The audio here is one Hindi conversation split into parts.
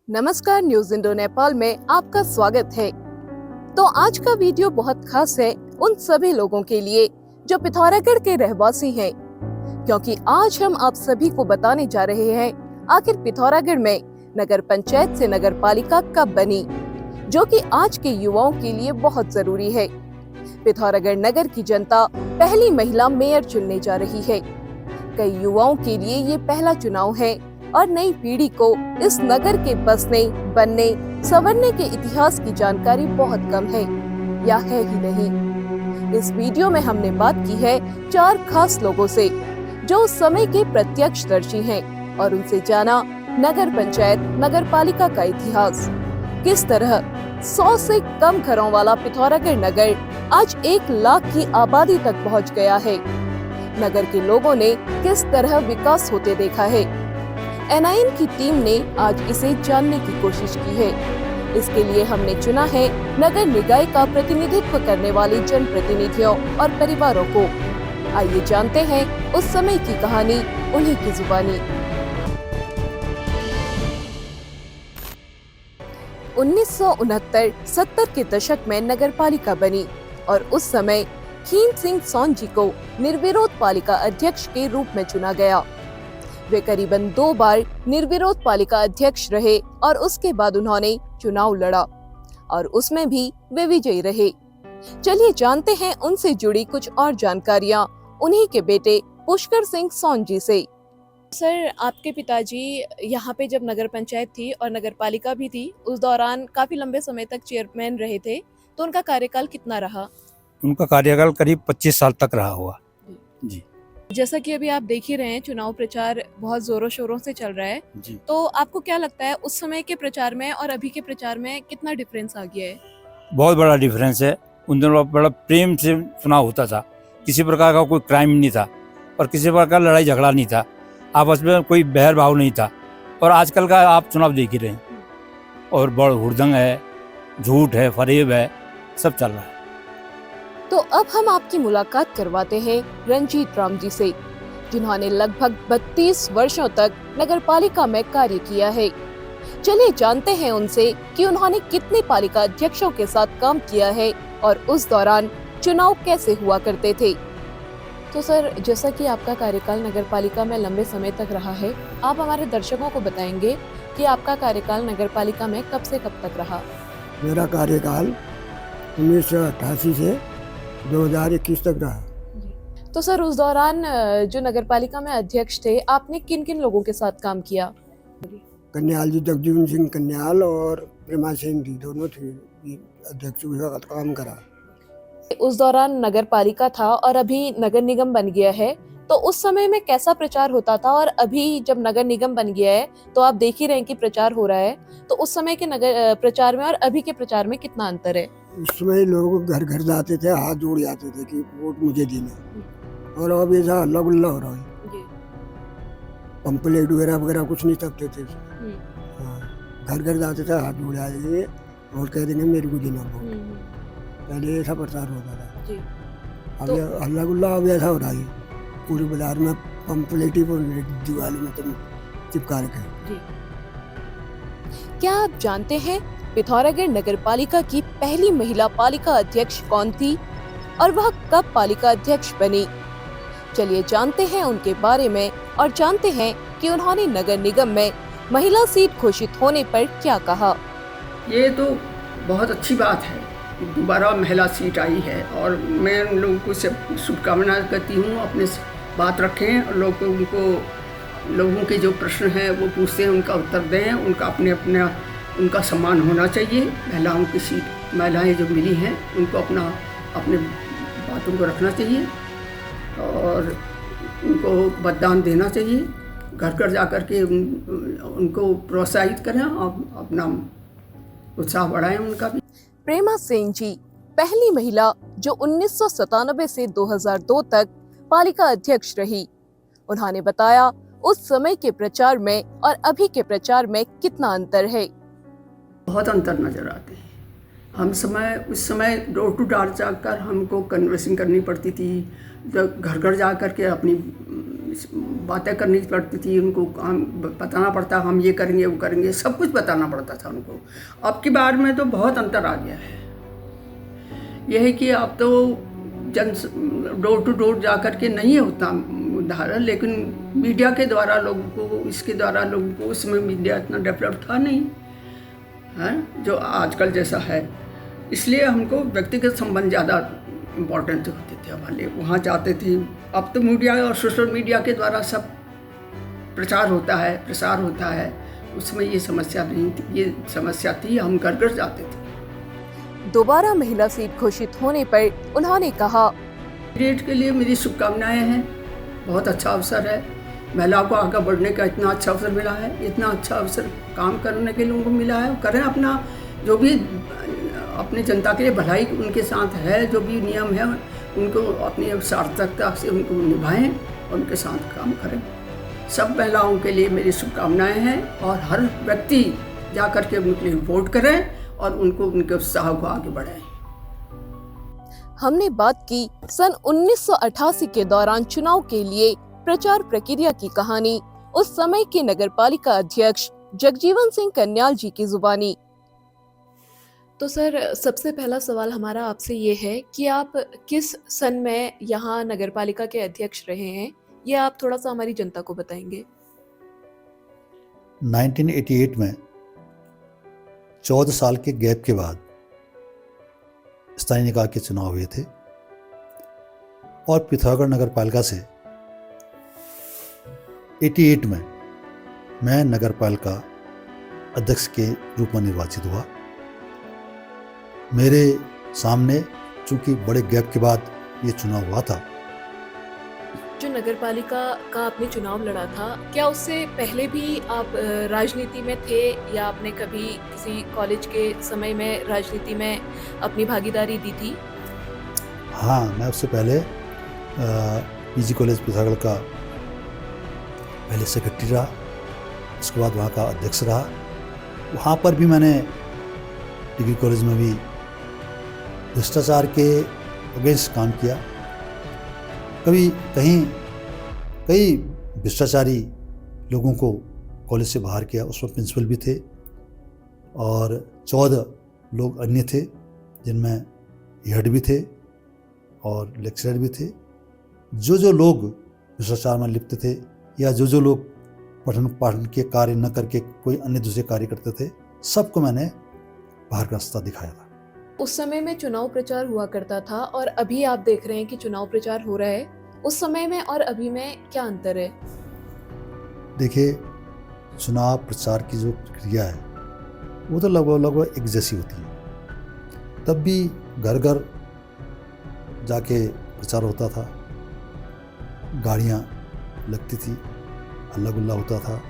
नमस्कार, न्यूज इंडो नेपाल में आपका स्वागत है। तो आज का वीडियो बहुत खास है उन सभी लोगों के लिए जो पिथौरागढ़ के रहवासी हैं, क्योंकि आज हम आप सभी को बताने जा रहे हैं आखिर पिथौरागढ़ में नगर पंचायत से नगर पालिका कब बनी, जो कि आज के युवाओं के लिए बहुत जरूरी है। पिथौरागढ़ नगर की जनता पहली महिला मेयर चुनने जा रही है। कई युवाओं के लिए ये पहला चुनाव है और नई पीढ़ी को इस नगर के बसने, बनने, संवरने के इतिहास की जानकारी बहुत कम है या है ही नहीं। इस वीडियो में हमने बात की है 4 खास लोगों से जो उस समय के प्रत्यक्षदर्शी हैं और उनसे जाना नगर पंचायत, नगर पालिका का इतिहास। किस तरह 100 से कम घरों वाला पिथौरागढ़ नगर आज 1 लाख की आबादी तक पहुंच गया है। नगर के लोगों ने किस तरह विकास होते देखा है। NIN की टीम ने आज इसे जानने की कोशिश की है। इसके लिए हमने चुना है नगर निकाय का प्रतिनिधित्व करने वाले जनप्रतिनिधियों और परिवारों को। आइए जानते हैं उस समय की कहानी उन्हीं की जुबानी। 1969-70 के दशक में नगर पालिका बनी और उस समय खीन सिंह सोनजी को निर्विरोध पालिका अध्यक्ष के रूप में चुना गया। वे करीबन 2 बार निर्विरोध पालिका अध्यक्ष रहे और उसके बाद उन्होंने चुनाव लड़ा और उसमें भी वे विजयी रहे। चलिए जानते हैं उनसे जुड़ी कुछ और जानकारियां उन्हीं के बेटे पुष्कर सिंह सोनजी से। सर, आपके पिताजी यहाँ पे जब नगर पंचायत थी और नगर पालिका भी थी, उस दौरान काफी लंबे समय तक चेयरमैन रहे थे, तो उनका कार्यकाल कितना रहा? उनका कार्यकाल करीब 25 साल तक रहा हुआ जी। जैसा कि अभी आप देख ही रहे हैं, चुनाव प्रचार बहुत जोरों शोरों से चल रहा है जी। तो आपको क्या लगता है उस समय के प्रचार में और अभी के प्रचार में कितना डिफरेंस आ गया है? बहुत बड़ा डिफरेंस है। उन दिनों बड़ा प्रेम से चुनाव होता था, किसी प्रकार का कोई क्राइम नहीं था और किसी प्रकार का लड़ाई झगड़ा नहीं था, आपस में कोई बहर भाव नहीं था। और आजकल का आप चुनाव देख ही रहे हैं, और बड़ हुड़दंग है, झूठ है, फरेब है, सब चल रहा है। तो अब हम आपकी मुलाकात करवाते हैं रंजीत राम जी से, जिन्होंने लगभग 32 वर्षों तक नगर पालिका में कार्य किया है। चलिए जानते हैं उनसे कि उन्होंने कितने पालिका अध्यक्षों के साथ काम किया है और उस दौरान चुनाव कैसे हुआ करते थे। तो सर, जैसा कि आपका कार्यकाल नगर पालिका में लंबे समय तक रहा है, आप हमारे दर्शकों को बताएंगे कि आपका कार्यकाल नगर पालिका में कब से कब तक रहा? मेरा कार्यकाल 1988 से 2021 तक रहा। तो सर, उस दौरान जो नगर पालिका में अध्यक्ष थे, आपने किन किन लोगों के साथ काम किया? कन्याल जी, जगजीवन सिंह कन्याल और प्रेमा सिंह जी, दोनों थे अध्यक्ष के साथ काम करा। उस दौरान नगर पालिका था और अभी नगर निगम बन गया है, तो उस समय में कैसा प्रचार होता था और अभी जब नगर निगम बन गया है तो आप देख ही रहे हैं कि प्रचार हो रहा है, तो उस समय के नगर प्रचार में और अभी के प्रचार में कितना अंतर है? उस समय लोग घर घर जाते थे, हाथ जोड़ जाते थे कि वोट मुझे देना, और अब ऐसा हल्ला गुल्ला हो रहा है। पंपलेट वगैरह वगैरह कुछ नहीं छपते थे। घर घर जाते थे, हाथ जोड़ जाएंगे और कह देंगे मेरे को देना वोट। पहले ऐसा प्रचार होता था। अब हल्ला गुल्ला अब ऐसा हो रहा है, पूरे बाजार में पंपलेट ही दीवार में तुम चिपका रखे। क्या आप जानते हैं पिथौरागढ़ नगर पालिका की पहली महिला पालिका अध्यक्ष कौन थी और वह कब पालिका अध्यक्ष बनी? चलिए जानते हैं उनके बारे में और जानते हैं कि उन्होंने नगर निगम में महिला सीट घोषित होने पर क्या कहा। ये तो बहुत अच्छी बात है, दोबारा महिला सीट आई है और मैं उन लोगों को सब शुभकामनाएं करती हूँ। अपने बात रखें और लोगों के जो प्रश्न हैं वो पूछते हैं, उनका उत्तर दें, उनका अपने उनका सम्मान होना चाहिए। महिलाओं की सीट, महिलाएं जो मिली हैं उनको अपने बातों को रखना चाहिए और उनको मतदान देना चाहिए। घर घर जा कर के उनको प्रोत्साहित करें और अपना उत्साह बढ़ाएं उनका भी। प्रेमा सिंह जी पहली महिला जो 1997 से 2002 तक पालिका अध्यक्ष रही। उन्होंने बताया उस समय के प्रचार में और अभी के प्रचार में कितना अंतर है। बहुत अंतर नजर आते हैं। उस समय डोर टू डोर जाकर हमको कन्वर्सिंग करनी पड़ती थी, घर घर जा कर के अपनी बातें करनी पड़ती थी, उनको काम बताना पड़ता, हम ये करेंगे वो करेंगे, सब कुछ बताना पड़ता था उनको। अब की बार में तो बहुत अंतर आ गया है। यह है कि अब तो डोर टू डोर जा कर के नहीं होता उदाहरण, लेकिन मीडिया के द्वारा लोगों को, इसके द्वारा लोगों को, उसमें मीडिया इतना डेवलप था नहीं है जो आजकल जैसा है। इसलिए हमको व्यक्तिगत संबंध ज़्यादा इम्पोर्टेंट होते थे, हमारे वहाँ जाते थे। अब तो मीडिया और सोशल मीडिया के द्वारा सब प्रचार होता है, प्रसार होता है, उसमें ये समस्या नहीं थी। ये समस्या थी, हम घर घर जाते थे। दोबारा महिला सीट घोषित होने पर उन्होंने कहा, कैंडिडेट के लिए मेरी शुभकामनाएं हैं। बहुत अच्छा अवसर है, महिलाओं को आगे बढ़ने का इतना अच्छा अवसर मिला है, इतना अच्छा अवसर काम करने के लोगों को मिला है। करें अपना जो भी अपनी जनता के लिए भलाई उनके साथ है, जो भी नियम है उनको अपनी सार्थकता से उनको निभाएं और उनके साथ काम करें। सब महिलाओं के लिए मेरी शुभकामनाएं हैं और हर व्यक्ति जा कर के उनके लिए वोट करें और उनको उनके उत्साह को आगे बढ़ाएं। हमने बात की सन 1988 के दौरान चुनाव के लिए प्रचार प्रक्रिया की कहानी उस समय के नगरपालिका अध्यक्ष जगजीवन सिंह कन्याल जी की जुबानी। तो सर, सबसे पहला सवाल हमारा आपसे ये है कि आप किस सन में यहाँ नगरपालिका के अध्यक्ष रहे हैं, ये आप थोड़ा सा हमारी जनता को बताएंगे। 1988 में 14 साल के गैप के बाद स्थानीय निकाय के चुनाव हुए थे और पिथौरागढ़ नगर पालिका से 88 में मैं नगर पालिका अध्यक्ष के रूप में निर्वाचित हुआ। मेरे सामने चूंकि बड़े गैप के बाद ये चुनाव हुआ था। जो नगरपालिका का आपने चुनाव लड़ा था, क्या उससे पहले भी आप राजनीति में थे या आपने कभी किसी कॉलेज के समय में राजनीति में अपनी भागीदारी दी थी? हाँ, मैं उससे पहले पीजी कॉलेज पिथौरागढ़ का पहले सेक्रेटरी रहा, उसके बाद वहाँ का अध्यक्ष रहा। वहाँ पर भी मैंने डिग्री कॉलेज में भी भ्रष्टाचार के अगेंस्ट काम किया। कई भ्रष्टाचारी लोगों को कॉलेज से बाहर किया। उसमें प्रिंसिपल भी थे और 14 लोग अन्य थे, जिनमें हेड भी थे और लेक्चरर भी थे। जो लोग भ्रष्टाचार में लिप्त थे या जो लोग पठन पाठन के कार्य न करके कोई अन्य दूसरे कार्य करते थे, सबको मैंने बाहर का रास्ता दिखाया था। उस समय में चुनाव प्रचार हुआ करता था और अभी आप देख रहे हैं कि चुनाव प्रचार हो रहा है। उस समय में और अभी में क्या अंतर है? देखिए, चुनाव प्रचार की जो प्रक्रिया है वो तो लगभग एक जैसी होती है। तब भी घर घर जाके प्रचार होता था, गाड़ियाँ लगती थी, हल्ला गुल्ला होता था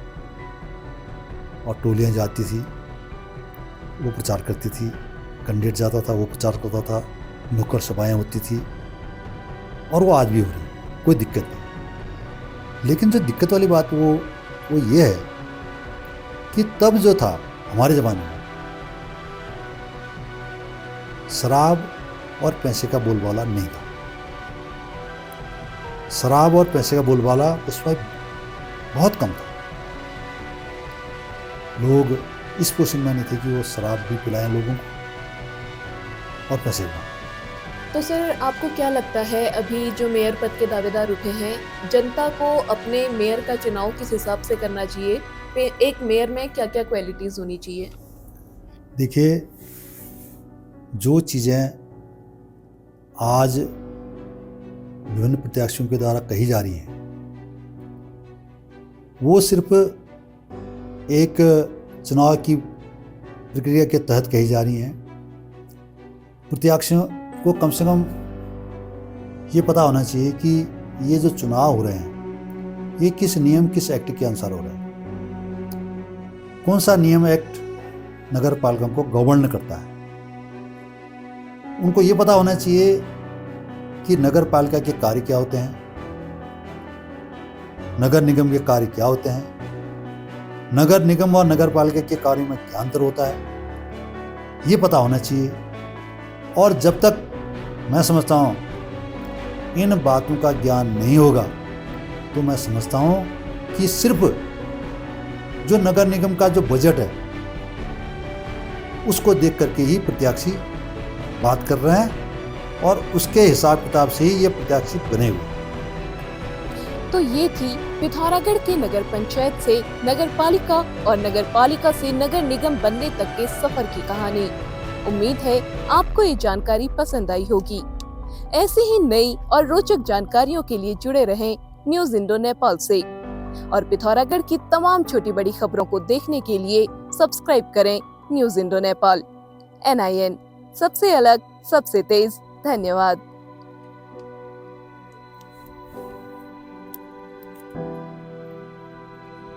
और टोलियाँ जाती थी, वो प्रचार करती थी। कैंडिडेट जाता था, वो प्रचार करता था, नुक्कड़ सभाएँ होती थी और वो आज भी हो रही, कोई दिक्कत नहीं। लेकिन जो दिक्कत वाली बात वो ये है कि तब जो था हमारे ज़माने में शराब और पैसे का बोलबाला नहीं था। शराब और पैसे का बोलबाला उसमें बहुत कम था। लोग इस पोजीशन में नहीं थे कि वो शराब भी पिलाएं लोगों को और पैसे भी। तो सर, आपको क्या लगता है अभी जो मेयर पद के दावेदार उठे हैं, जनता को अपने मेयर का चुनाव किस हिसाब से करना चाहिए? एक मेयर में क्या क्या क्वालिटीज होनी चाहिए? देखिए, जो चीज़ें आज विभिन्न प्रत्याशियों के द्वारा कही जा रही हैं, वो सिर्फ एक चुनाव की प्रक्रिया के तहत कही जा रही हैं। प्रत्याशियों को कम से कम ये पता होना चाहिए कि ये जो चुनाव हो रहे हैं ये किस नियम, किस एक्ट के अनुसार हो रहे हैं। कौन सा नियम, एक्ट नगर पालिका को गवर्न करता है। उनको ये पता होना चाहिए कि नगर पालिका के कार्य क्या होते हैं, नगर निगम के कार्य क्या होते हैं, नगर निगम और नगर पालिका के कार्य में क्या अंतर होता है, ये पता होना चाहिए। और जब तक मैं समझता हूँ इन बातों का ज्ञान नहीं होगा तो मैं समझता हूँ कि सिर्फ जो नगर निगम का जो बजट है उसको देख करके ही प्रत्याशी बात कर रहे हैं और उसके हिसाब किताब से ही ये प्रत्याशी बने हुए। तो ये थी पिथौरागढ़ के नगर पंचायत से नगर पालिका और नगर पालिका से नगर निगम बनने तक के सफर की कहानी। उम्मीद है आपको ये जानकारी पसंद आई होगी। ऐसी ही नई और रोचक जानकारियों के लिए जुड़े रहें न्यूज इंडो नेपाल से और पिथौरागढ़ की तमाम छोटी बड़ी खबरों को देखने के लिए सब्सक्राइब करें न्यूज इंडो नेपाल। NIN, सबसे अलग, सबसे तेज। धन्यवाद।